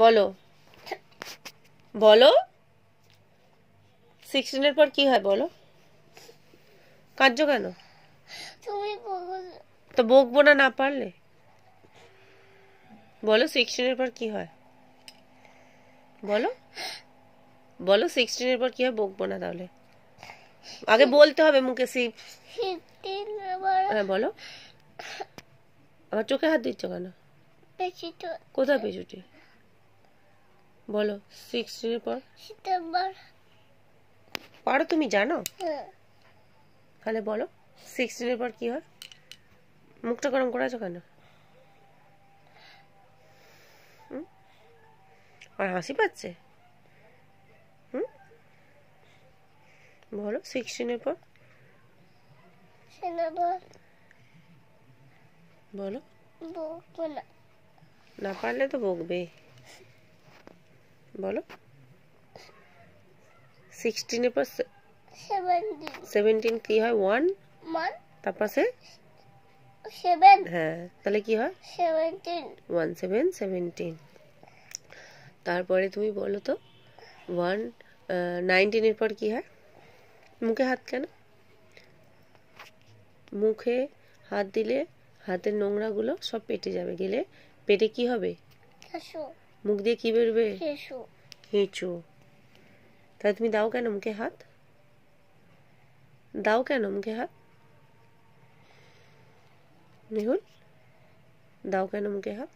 বলো বলো 16 পর কি হয় বলো? কাঁদছো কেন? তুমি তো বকবো না পারলে? বলো 16 পর কি হয়? বলো বলো 16 পর কি হয়? বকবো না তাহলে। আগে বলতে হবে মুখে। হ্যাঁ বলো। আমার চোখে হাত দিচ্ছ কেন? কোথায় পেছুটি? বলো 16 পর। পারো তুমি, জানো? তাহলে বলো 16 পর কি হয়? মুখটা গরম করে আছো কেন? আর হাসি পাচ্ছে? বলো 16 পর। বলো। না পারলে তো বকবে। বলো 16 পর 17 কি হয়? 1 তারপর সে 7। হ্যাঁ তাহলে কি হয়? 1 7 17। তারপরে তুমি বলো তো 19 পর কি হয়? মুখে হাত কেন? মুখে হাত দিলে হাতের নোংরাগুলো সব পেটে যাবে, গেলে পেটে কি হবে? মুখ দিয়ে কি বেরোবে? হেঁচু। তাহলে তুমি দাও কেন মুখে হাত? দাও কেন মুখে হাত? মেহুল, দাও কেন মুখে হাত?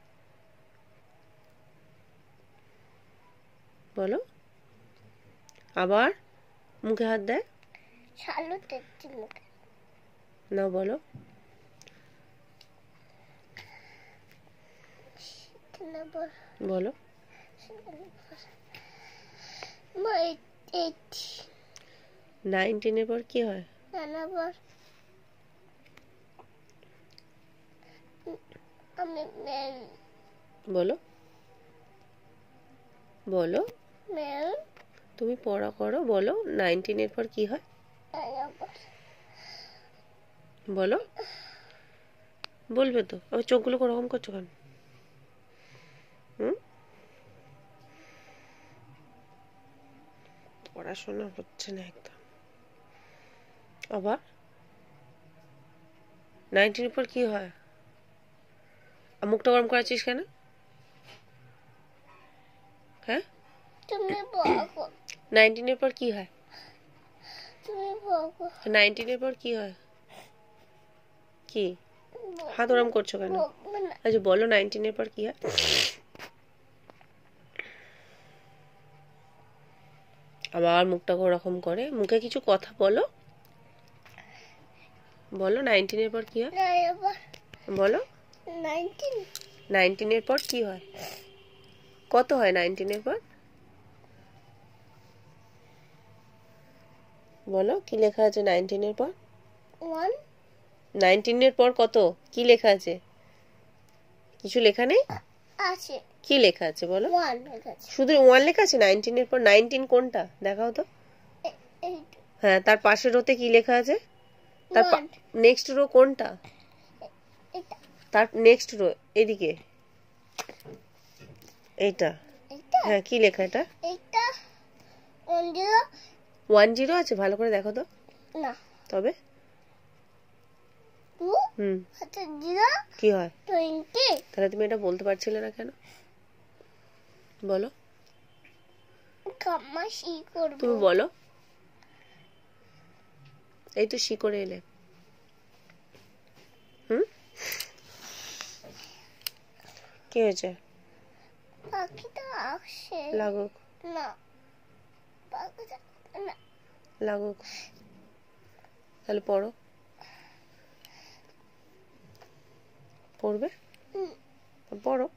বলো। আবার মুখে হাত দেয় না, বলো। বলো 19 পর কি হয়? বলো বলো। তুমি পড়া করো। বলো 19 পর কি হয়? বলো। বলবে তো? আবার চোখগুলো ওরকম করছো কেন? পড়াশোনা হচ্ছে না একদম। আবার 19 পর কি হয়? আর মুখটা গরম করাচ্ছিস কেন? হ্যাঁ 19 পর কি হয়? 19 পর কি হয়? কি হাত ওরম করছো কেন? আচ্ছা বলো 19 পর কি হয়? আবার মুখটা ওরকম করে। মুখে কিছু কথা বলো। বলো 19 পর কি হয়? বলো 19 পর কি হয়? কত হয় 19 পর? বলো কি লেখা আছে 19 পর? 19 পর কত? কি লেখা আছে? কিছু লেখা নেই? কি লেখা আছে বলো? শুধু 1 লেখা আছে 19 পর? 19 কোনটা দেখাও তো। হ্যাঁ তার পাশের রোতে কি লেখা আছে? তার নেক্সট রো কোনটা? তার নেক্সট রো এদিকে এইটা। হ্যাঁ কি লেখা এটা? 10 আছে? ভালো করে দেখো তো। তবে কি হয়? তাহলে তুমি এটা বলতে পারছিলে না কেন? বলো। তুমি বলো। এই তো শি করে এলে। কি হয়েছে? লাগুক লাগুক। তাহলে পড়ো। পড়বে? পড়ো।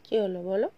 কি হলো বলো?